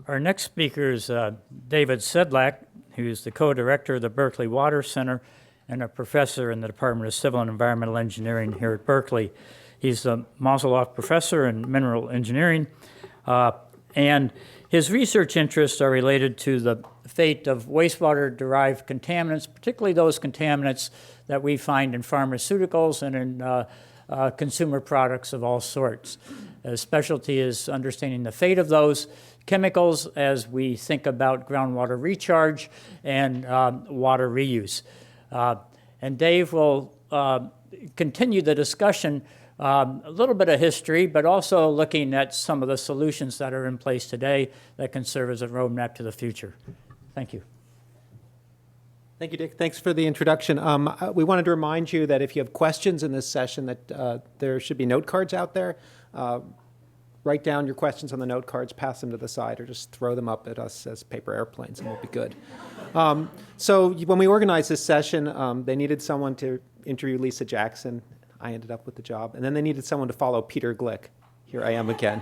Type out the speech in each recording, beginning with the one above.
Our next speaker is David Sedlak, who's the co-director of the Berkeley Water Center and a professor in the Department of Civil and Environmental Engineering here at Berkeley. He's a Mosoloff professor in mineral engineering, and his research interests are related to the fate of wastewater-derived contaminants, particularly those contaminants that we find in pharmaceuticals and in consumer products of all sorts. His specialty is understanding the fate of those chemicals as we think about groundwater recharge and water reuse. And Dave will continue the discussion, a little bit of history, but also looking at some of the solutions that are in place today that can serve as a roadmap to the future. Thank you. Thank you, Dick. Thanks for the introduction. We wanted to remind you that if you have questions in this session, that there should be note cards out there. Write down your questions on the note cards, pass them to the side, or just throw them up at us as paper airplanes, and we'll be good. So when we organized this session, they needed someone to interview Lisa Jackson. I ended up with the job. And then they needed someone to follow Peter Glick. Here I am again.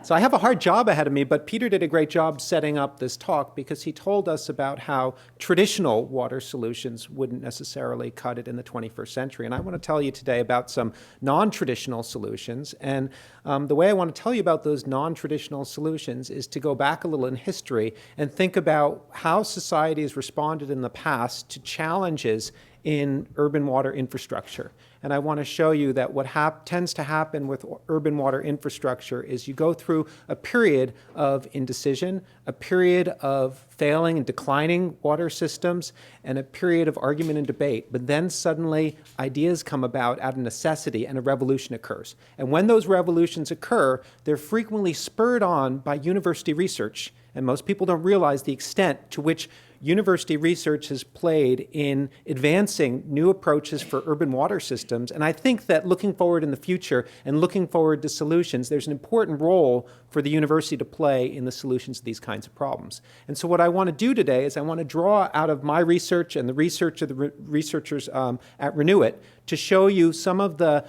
So I have a hard job ahead of me, but Peter did a great job setting up this talk because he told us about how traditional water solutions wouldn't necessarily cut it in the 21st century. And I want to tell you today about some non-traditional solutions. And the way I want to tell you about those non-traditional solutions is to go back a little in history and think about how society has responded in the past to challenges in urban water infrastructure. And I want to show you that what tends to happen with urban water infrastructure is you go through a period of indecision, a period of failing and declining water systems, and a period of argument and debate. But then suddenly ideas come about out of necessity and a revolution occurs. And when those revolutions occur, they're frequently spurred on by university research. And most people don't realize the extent to which university research has played in advancing new approaches for urban water systems. And I think that looking forward in the future and looking forward to solutions, there's an important role for the university to play in the solutions to these kinds of problems. And so what I want to do today is I want to draw out of my research and the research of the researchers at Renew It to show you some of the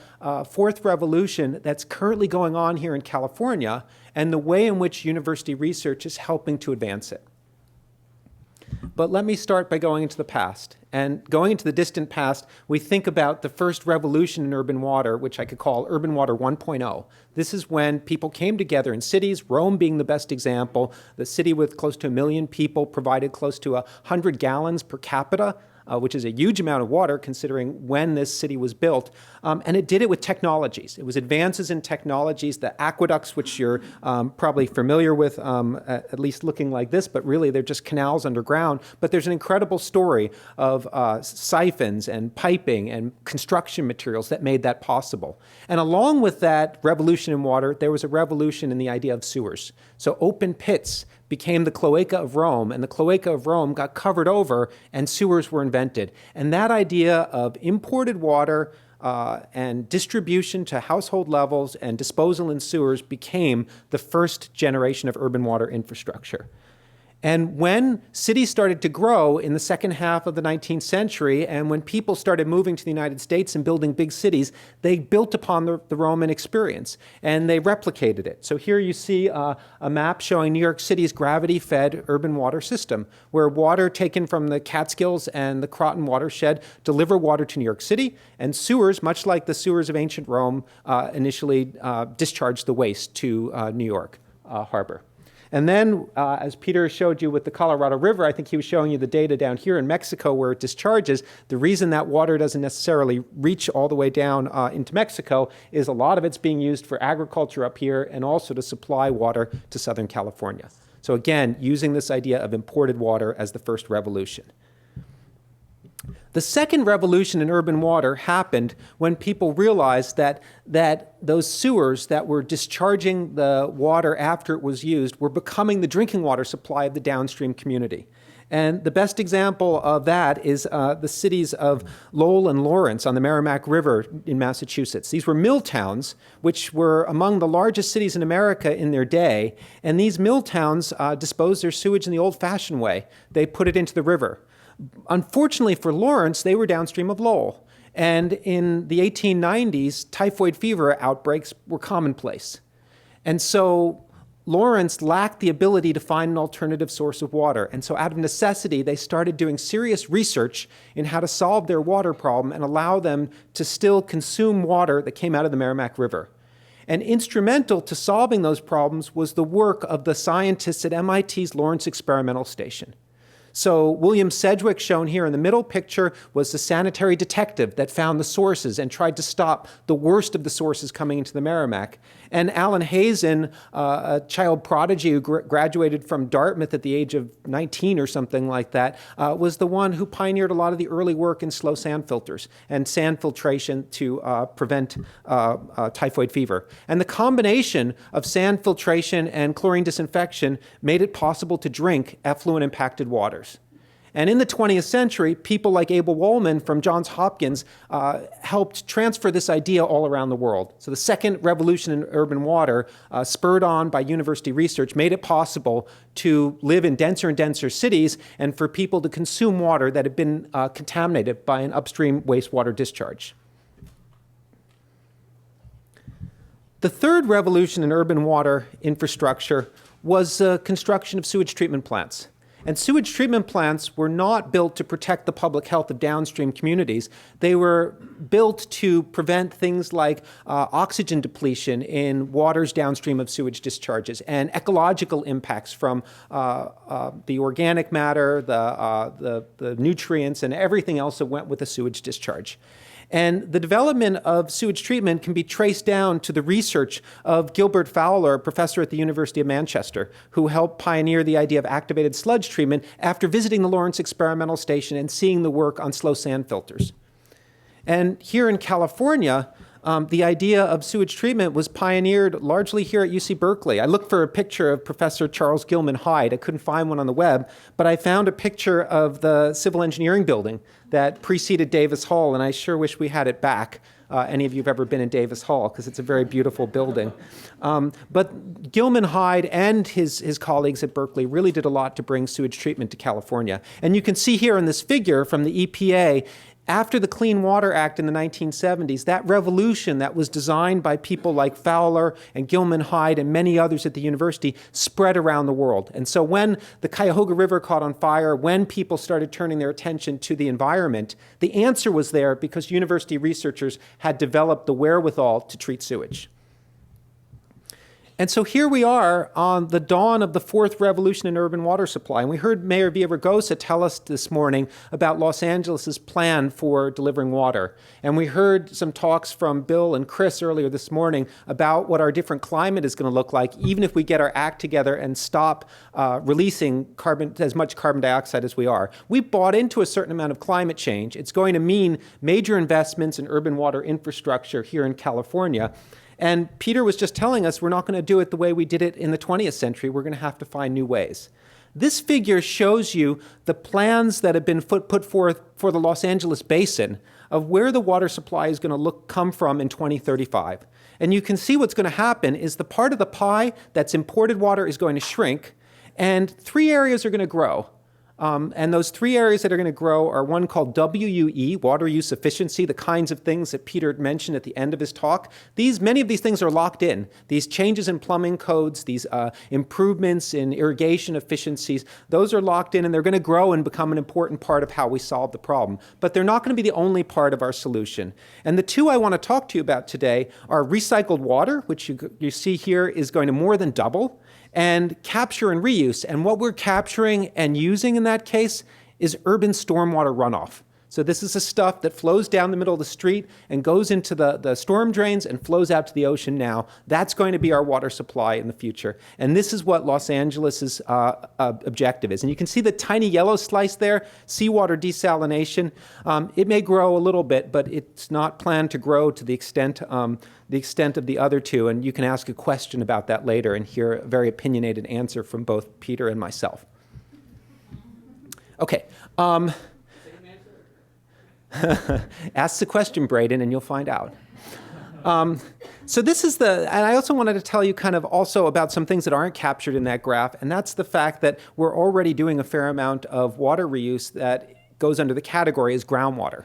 fourth revolution that's currently going on here in California and the way in which university research is helping to advance it. But let me start by going into the past. And going into the distant past, we think about the first revolution in urban water, which I could call urban water 1.0. This is when people came together in cities, Rome being the best example. The city with close to 1 million people provided close to 100 gallons per capita, which is a huge amount of water considering when this city was built. And it did it with technologies. It was advances in technologies, the aqueducts, which you're probably familiar with, at least looking like this, but really they're just canals underground. But there's an incredible story of siphons and piping and construction materials that made that possible. And along with that revolution in water, there was a revolution in the idea of sewers. So open pits became the cloaca of Rome, and the cloaca of Rome got covered over, and sewers were invented. And that idea of imported water and distribution to household levels and disposal in sewers became the first generation of urban water infrastructure. And when cities started to grow in the second half of the 19th century, and when people started moving to the United States and building big cities, they built upon the Roman experience, and they replicated it. So here you see a map showing New York City's gravity-fed urban water system, where water taken from the Catskills and the Croton watershed deliver water to New York City, and sewers, much like the sewers of ancient Rome, initially discharged the waste to New York Harbor. And then, as Peter showed you with the Colorado River, I think he was showing you the data down here in Mexico where it discharges. The reason that water doesn't necessarily reach all the way down into Mexico is a lot of it's being used for agriculture up here and also to supply water to Southern California. So again, using this idea of imported water as the first revolution. The second revolution in urban water happened when people realized that those sewers that were discharging the water after it was used were becoming the drinking water supply of the downstream community. And the best example of that is the cities of Lowell and Lawrence on the Merrimack River in Massachusetts. These were mill towns, which were among the largest cities in America in their day. And these mill towns disposed their sewage in the old-fashioned way. They put it into the river. Unfortunately for Lawrence, they were downstream of Lowell. And in the 1890s, typhoid fever outbreaks were commonplace. And so Lawrence lacked the ability to find an alternative source of water. And so out of necessity, they started doing serious research in how to solve their water problem and allow them to still consume water that came out of the Merrimack River. And instrumental to solving those problems was the work of the scientists at MIT's Lawrence Experimental Station. So William Sedgwick, shown here in the middle picture, was the sanitary detective that found the sources and tried to stop the worst of the sources coming into the Merrimack. And Alan Hazen, a child prodigy who graduated from Dartmouth at the age of 19 or something like that, was the one who pioneered a lot of the early work in slow sand filters and sand filtration to prevent typhoid fever. And the combination of sand filtration and chlorine disinfection made it possible to drink effluent impacted waters. And in the 20th century, people like Abel Wollman from Johns Hopkins helped transfer this idea all around the world. So the second revolution in urban water, spurred on by university research, made it possible to live in denser and denser cities and for people to consume water that had been contaminated by an upstream wastewater discharge. The third revolution in urban water infrastructure was construction of sewage treatment plants. And sewage treatment plants were not built to protect the public health of downstream communities. They were built to prevent things like oxygen depletion in waters downstream of sewage discharges and ecological impacts from the organic matter, the nutrients, and everything else that went with the sewage discharge. And the development of sewage treatment can be traced down to the research of Gilbert Fowler, a professor at the University of Manchester, who helped pioneer the idea of activated sludge treatment after visiting the Lawrence Experimental Station and seeing the work on slow sand filters. And here in California, the idea of sewage treatment was pioneered largely here at UC Berkeley. I looked for a picture of Professor Charles Gilman Hyde. I couldn't find one on the web, but I found a picture of the civil engineering building that preceded Davis Hall, and I sure wish we had it back. Any of you have ever been in Davis Hall, because it's a very beautiful building. But Gilman Hyde and his colleagues at Berkeley really did a lot to bring sewage treatment to California. And you can see here in this figure from the EPA, after the Clean Water Act in the 1970s, that revolution that was designed by people like Fowler and Gilman Hyde and many others at the university spread around the world. And so when the Cuyahoga River caught on fire, when people started turning their attention to the environment, the answer was there because university researchers had developed the wherewithal to treat sewage. And so here we are on the dawn of the fourth revolution in urban water supply. And we heard Mayor Villaraigosa tell us this morning about Los Angeles' plan for delivering water. And we heard some talks from Bill and Chris earlier this morning about what our different climate is going to look like, even if we get our act together and stop releasing as much carbon dioxide as we are. We bought into a certain amount of climate change. It's going to mean major investments in urban water infrastructure here in California. And Peter was just telling us we're not going to do it the way we did it in the 20th century. We're going to have to find new ways. This figure shows you the plans that have been put forth for the Los Angeles basin of where the water supply is going to come from in 2035. And you can see what's going to happen is the part of the pie that's imported water is going to shrink, and three areas are going to grow. And those three areas that are going to grow are one called WUE, water use efficiency, the kinds of things that Peter mentioned at the end of his talk. Many of these things are locked in. These changes in plumbing codes, these improvements in irrigation efficiencies, those are locked in and they're going to grow and become an important part of how we solve the problem. But they're not going to be the only part of our solution. And the two I want to talk to you about today are recycled water, which you see here is going to more than double, and capture and reuse. And what we're capturing and using in that case is urban stormwater runoff. So this is the stuff that flows down the middle of the street and goes into the storm drains and flows out to the ocean now. That's going to be our water supply in the future. And this is what Los Angeles' objective is. And you can see the tiny yellow slice there, seawater desalination. It may grow a little bit, but it's not planned to grow to the extent of the other two. And you can ask a question about that later and hear a very opinionated answer from both Peter and myself. Okay. Ask the question, Braden, and you'll find out. So this is and I also wanted to tell you kind of also about some things that aren't captured in that graph, and that's the fact that we're already doing a fair amount of water reuse that goes under the category as groundwater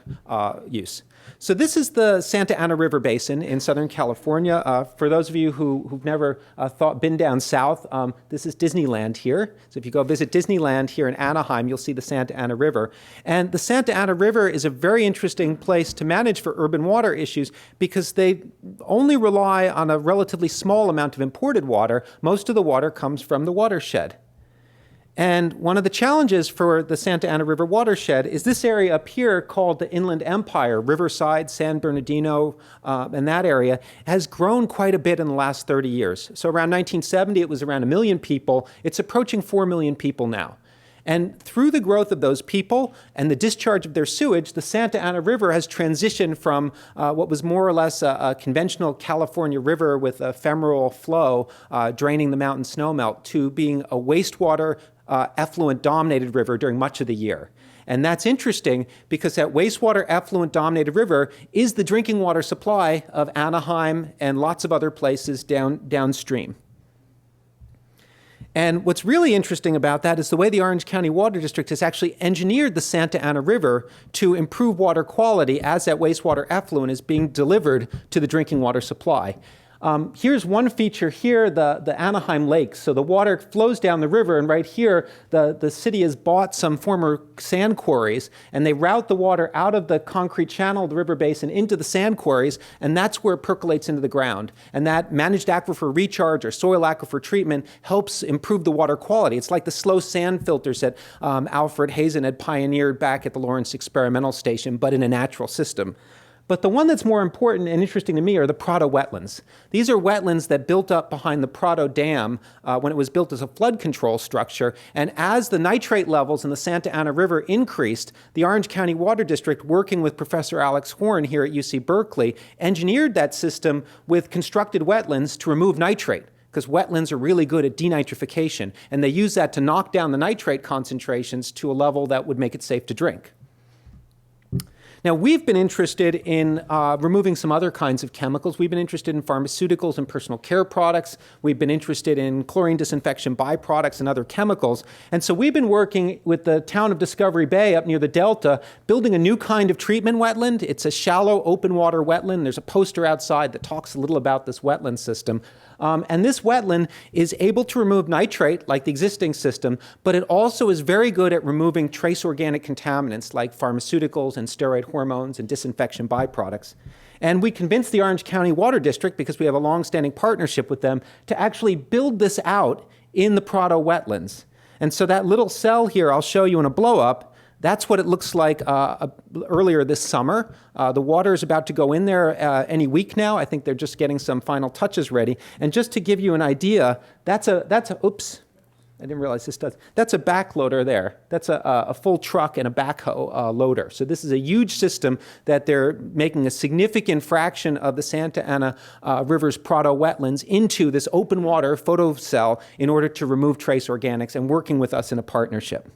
use. So this is the Santa Ana River Basin in Southern California. For those of you who've never been down south, this is Disneyland here. So if you go visit Disneyland here in Anaheim, you'll see the Santa Ana River. And the Santa Ana River is a very interesting place to manage for urban water issues because they only rely on a relatively small amount of imported water. Most of the water comes from the watershed. And one of the challenges for the Santa Ana River watershed is this area up here called the Inland Empire, Riverside, San Bernardino, and that area has grown quite a bit in the last 30 years. So around 1970, it was around 1 million people. It's approaching 4 million people now. And through the growth of those people and the discharge of their sewage, the Santa Ana River has transitioned from what was more or less a conventional California river with ephemeral flow draining the mountain snowmelt to being a wastewater effluent-dominated river during much of the year. And that's interesting because that wastewater effluent-dominated river is the drinking water supply of Anaheim and lots of other places downstream. And what's really interesting about that is the way the Orange County Water District has actually engineered the Santa Ana River to improve water quality as that wastewater effluent is being delivered to the drinking water supply. Here's one feature here, the Anaheim Lake. So the water flows down the river, and right here, the city has bought some former sand quarries, and they route the water out of the concrete channel of the river basin into the sand quarries, and that's where it percolates into the ground. And that managed aquifer recharge or soil aquifer treatment helps improve the water quality. It's like the slow sand filters that Alfred Hazen had pioneered back at the Lawrence Experimental Station, but in a natural system. But the one that's more important and interesting to me are the Prado wetlands. These are wetlands that built up behind the Prado Dam when it was built as a flood control structure. And as the nitrate levels in the Santa Ana River increased, the Orange County Water District, working with Professor Alex Horn here at UC Berkeley, engineered that system with constructed wetlands to remove nitrate, because wetlands are really good at denitrification. And they use that to knock down the nitrate concentrations to a level that would make it safe to drink. Now, we've been interested in removing some other kinds of chemicals. We've been interested in pharmaceuticals and personal care products. We've been interested in chlorine disinfection byproducts and other chemicals. And so we've been working with the town of Discovery Bay up near the Delta, building a new kind of treatment wetland. It's a shallow open water wetland. There's a poster outside that talks a little about this wetland system. And this wetland is able to remove nitrate like the existing system, but it also is very good at removing trace organic contaminants like pharmaceuticals and steroid hormones and disinfection byproducts. And we convinced the Orange County Water District, because we have a long-standing partnership with them, to actually build this out in the Prado wetlands. And so that little cell here I'll show you in a blow-up. That's what it looks like earlier this summer. The water is about to go in there any week now. I think they're just getting some final touches ready. And just to give you an idea, oops, I didn't realize this does. That's a backloader there. That's a full truck and a backhoe loader. So this is a huge system that they're making a significant fraction of the Santa Ana River's Prado wetlands into this open water photocell in order to remove trace organics, and working with us in a partnership.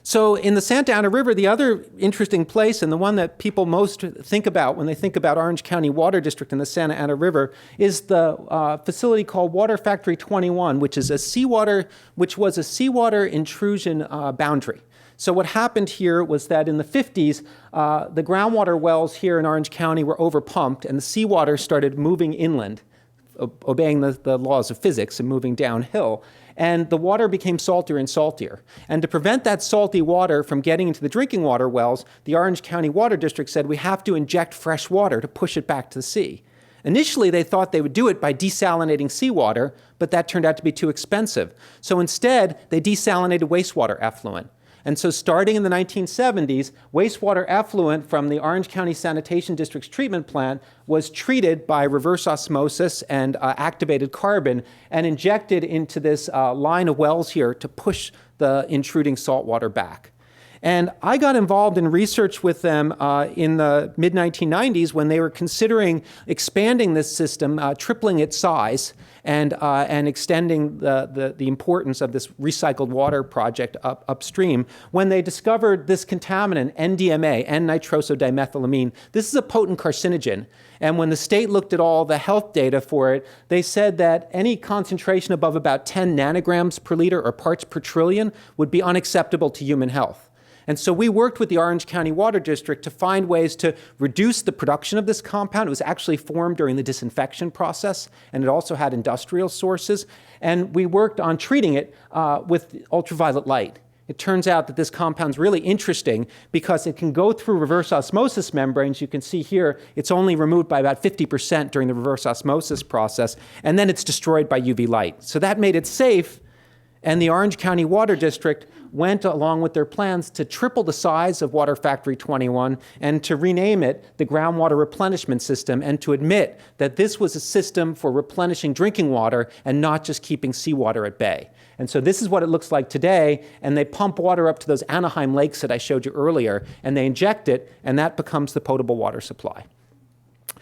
So in the Santa Ana River, the other interesting place, and the one that people most think about when they think about Orange County Water District and the Santa Ana River, is the facility called Water Factory 21, which was a seawater intrusion boundary. So what happened here was that in the 50s, the groundwater wells here in Orange County were overpumped, and the seawater started moving inland, obeying the laws of physics and moving downhill. And the water became saltier and saltier. And to prevent that salty water from getting into the drinking water wells, the Orange County Water District said we have to inject fresh water to push it back to the sea. Initially, they thought they would do it by desalinating seawater, but that turned out to be too expensive. So instead, they desalinated wastewater effluent. And so starting in the 1970s, wastewater effluent from the Orange County Sanitation District's treatment plant was treated by reverse osmosis and activated carbon and injected into this line of wells here to push the intruding saltwater back. And I got involved in research with them in the mid-1990s when they were considering expanding this system, tripling its size, and extending the importance of this recycled water project upstream, when they discovered this contaminant, NDMA, N-nitrosodimethylamine. This is a potent carcinogen. And when the state looked at all the health data for it, they said that any concentration above about 10 nanograms per liter or parts per trillion would be unacceptable to human health. And so we worked with the Orange County Water District to find ways to reduce the production of this compound. It was actually formed during the disinfection process, and it also had industrial sources. And we worked on treating it with ultraviolet light. It turns out that this compound's really interesting because it can go through reverse osmosis membranes. You can see here it's only removed by about 50% during the reverse osmosis process, and then it's destroyed by UV light. So that made it safe, and the Orange County Water District went along with their plans to triple the size of Water Factory 21 and to rename it the Groundwater Replenishment System, and to admit that this was a system for replenishing drinking water and not just keeping seawater at bay. And so this is what it looks like today, and they pump water up to those Anaheim lakes that I showed you earlier, and they inject it, and that becomes the potable water supply.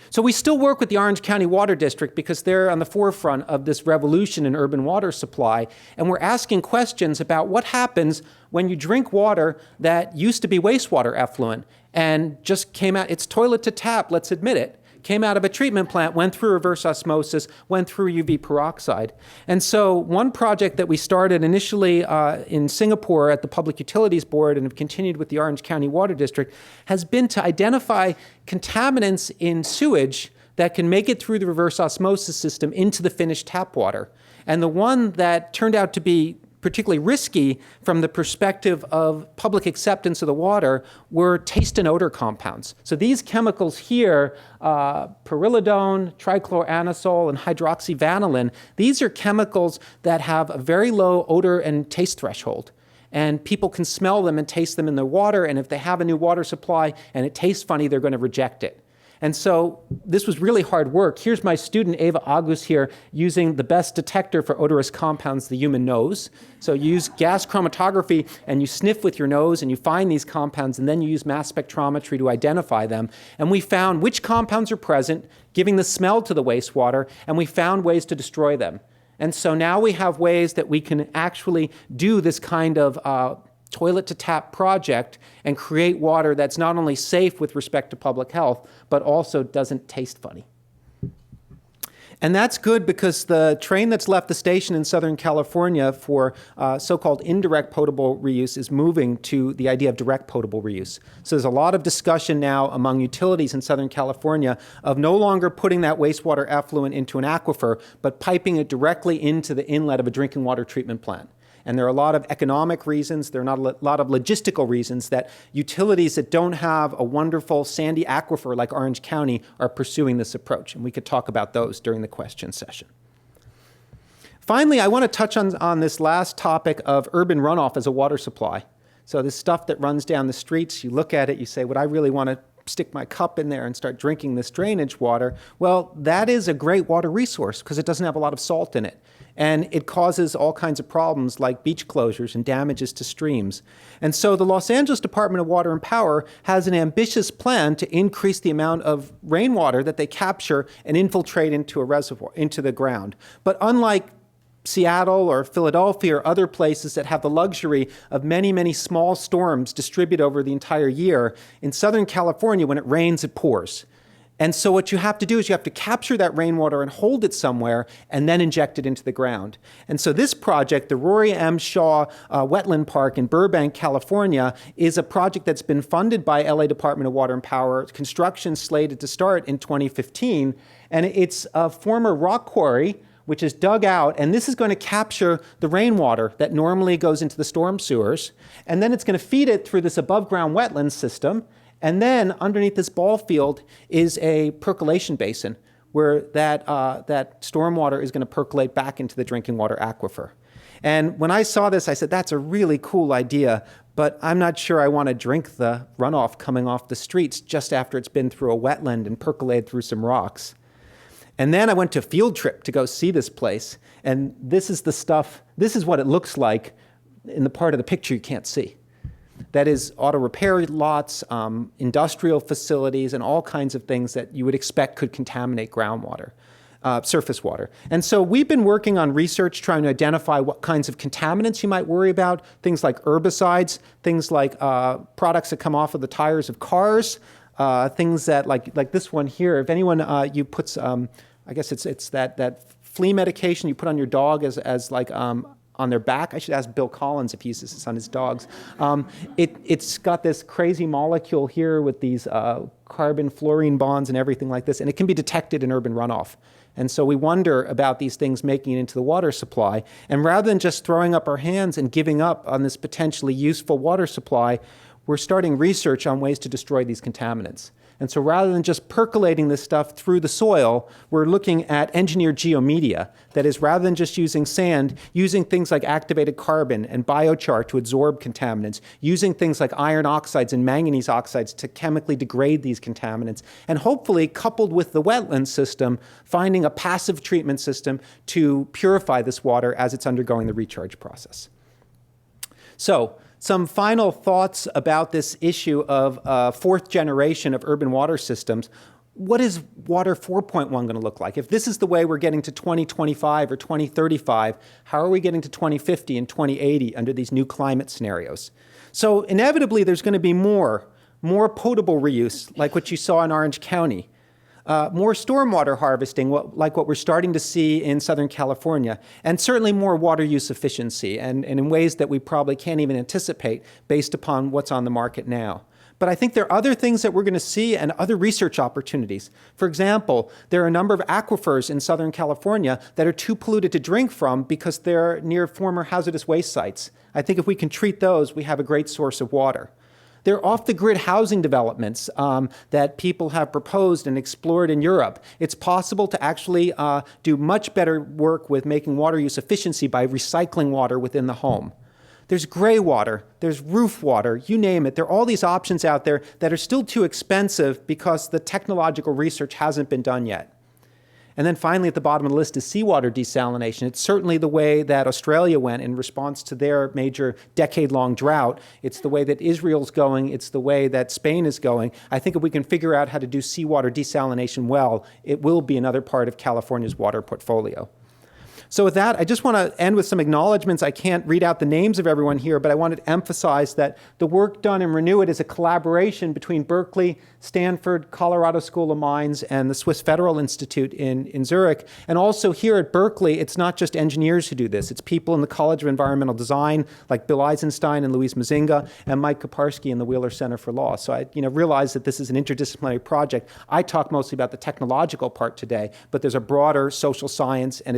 So we still work with the Orange County Water District because they're on the forefront of this revolution in urban water supply, and we're asking questions about what happens when you drink water that used to be wastewater effluent and just came out, it's toilet to tap, let's admit it, came out of a treatment plant, went through reverse osmosis, went through UV peroxide. And so one project that we started initially in Singapore at the Public Utilities Board and have continued with the Orange County Water District has been to identify contaminants in sewage that can make it through the reverse osmosis system into the finished tap water. And the one that turned out to be particularly risky from the perspective of public acceptance of the water were taste and odor compounds. So these chemicals here, pyrrolidone, trichloranisole, and hydroxyvanillin, these are chemicals that have a very low odor and taste threshold. And people can smell them and taste them in their water, and if they have a new water supply and it tastes funny, they're going to reject it. And so this was really hard work. Here's my student, Ava August here, using the best detector for odorous compounds, the human nose. So you use gas chromatography, and you sniff with your nose, and you find these compounds, and then you use mass spectrometry to identify them. And we found which compounds are present, giving the smell to the wastewater, and we found ways to destroy them. And so now we have ways that we can actually do this kind of toilet to tap project and create water that's not only safe with respect to public health, but also doesn't taste funny. And that's good because the train that's left the station in Southern California for so-called indirect potable reuse is moving to the idea of direct potable reuse. So there's a lot of discussion now among utilities in Southern California of no longer putting that wastewater effluent into an aquifer, but piping it directly into the inlet of a drinking water treatment plant. And there are a lot of economic reasons, there are not a lot of logistical reasons that utilities that don't have a wonderful sandy aquifer like Orange County are pursuing this approach. And we could talk about those during the question session. Finally, I want to touch on this last topic of urban runoff as a water supply. So this stuff that runs down the streets, you look at it, you say, would I really want to stick my cup in there and start drinking this drainage water? Well, that is a great water resource because it doesn't have a lot of salt in it. And it causes all kinds of problems like beach closures and damages to streams. And so the Los Angeles Department of Water and Power has an ambitious plan to increase the amount of rainwater that they capture and infiltrate into a reservoir, into the ground. But unlike Seattle or Philadelphia or other places that have the luxury of many, many small storms distributed over the entire year, in Southern California, when it rains, it pours. And so what you have to do is you have to capture that rainwater and hold it somewhere and then inject it into the ground. And so this project, the Rory M. Shaw Wetland Park in Burbank, California, is a project that's been funded by LA Department of Water and Power. Construction slated to start in 2015. And it's a former rock quarry which is dug out, and this is going to capture the rainwater that normally goes into the storm sewers. And then it's going to feed it through this above-ground wetland system. And then underneath this ball field is a percolation basin where that stormwater is going to percolate back into the drinking water aquifer. And when I saw this, I said, that's a really cool idea, but I'm not sure I want to drink the runoff coming off the streets just after it's been through a wetland and percolated through some rocks. And then I went to a field trip to go see this place. And this is the stuff, this is what it looks like in the part of the picture you can't see. That is auto repair lots, industrial facilities, and all kinds of things that you would expect could contaminate groundwater, surface water. And so we've been working on research trying to identify what kinds of contaminants you might worry about, things like herbicides, things like products that come off of the tires of cars, things that, like this one here, if anyone, you put, I guess it's that flea medication you put on your dog as like on their back. I should ask Bill Collins if he uses this on his dogs. It's got this crazy molecule here with these carbon-fluorine bonds and everything like this, and it can be detected in urban runoff. And so we wonder about these things making it into the water supply. And rather than just throwing up our hands and giving up on this potentially useful water supply, we're starting research on ways to destroy these contaminants. And so rather than just percolating this stuff through the soil, we're looking at engineered geomedia. That is, rather than just using sand, using things like activated carbon and biochar to absorb contaminants, using things like iron oxides and manganese oxides to chemically degrade these contaminants, and hopefully, coupled with the wetland system, finding a passive treatment system to purify this water as it's undergoing the recharge process. So, some final thoughts about this issue of fourth generation of urban water systems. What is Water 4.1 going to look like? If this is the way we're getting to 2025 or 2035, how are we getting to 2050 and 2080 under these new climate scenarios? So inevitably, there's going to be more potable reuse, like what you saw in Orange County. More stormwater harvesting, like what we're starting to see in Southern California, and certainly more water use efficiency, and in ways that we probably can't even anticipate based upon what's on the market now. But I think there are other things that we're going to see and other research opportunities. For example, there are a number of aquifers in Southern California that are too polluted to drink from because they're near former hazardous waste sites. I think if we can treat those, we have a great source of water. There are off-the-grid housing developments that people have proposed and explored in Europe. It's possible to actually do much better work with making water use efficiency by recycling water within the home. There's gray water, there's roof water, you name it. There are all these options out there that are still too expensive because the technological research hasn't been done yet. And then finally, at the bottom of the list is seawater desalination. It's certainly the way that Australia went in response to their major decade-long drought. It's the way that Israel's going. It's the way that Spain is going. I think if we can figure out how to do seawater desalination well, it will be another part of California's water portfolio. So with that, I just want to end with some acknowledgments. I can't read out the names of everyone here, but I wanted to emphasize that the work done in Renew It is a collaboration between Berkeley, Stanford, Colorado School of Mines, and the Swiss Federal Institute in Zurich. And also here at Berkeley, it's not just engineers who do this. It's people in the College of Environmental Design, like Bill Eisenstein and Louise Mazinga, and Mike Koparski in the Wheeler Center for Law. So I realize that this is an interdisciplinary project. I talk mostly about the technological part today, but there's a broader social science and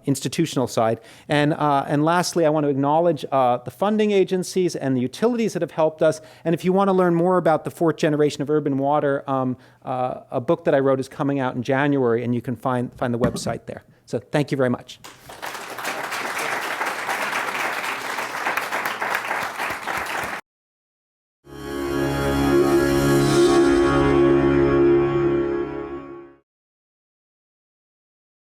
institutional side. And lastly, I want to acknowledge the funding agencies and the utilities that have helped us. And if you want to learn more about the fourth generation of urban water, a book that I wrote is coming out in January, and you can find the website there. So thank you very much.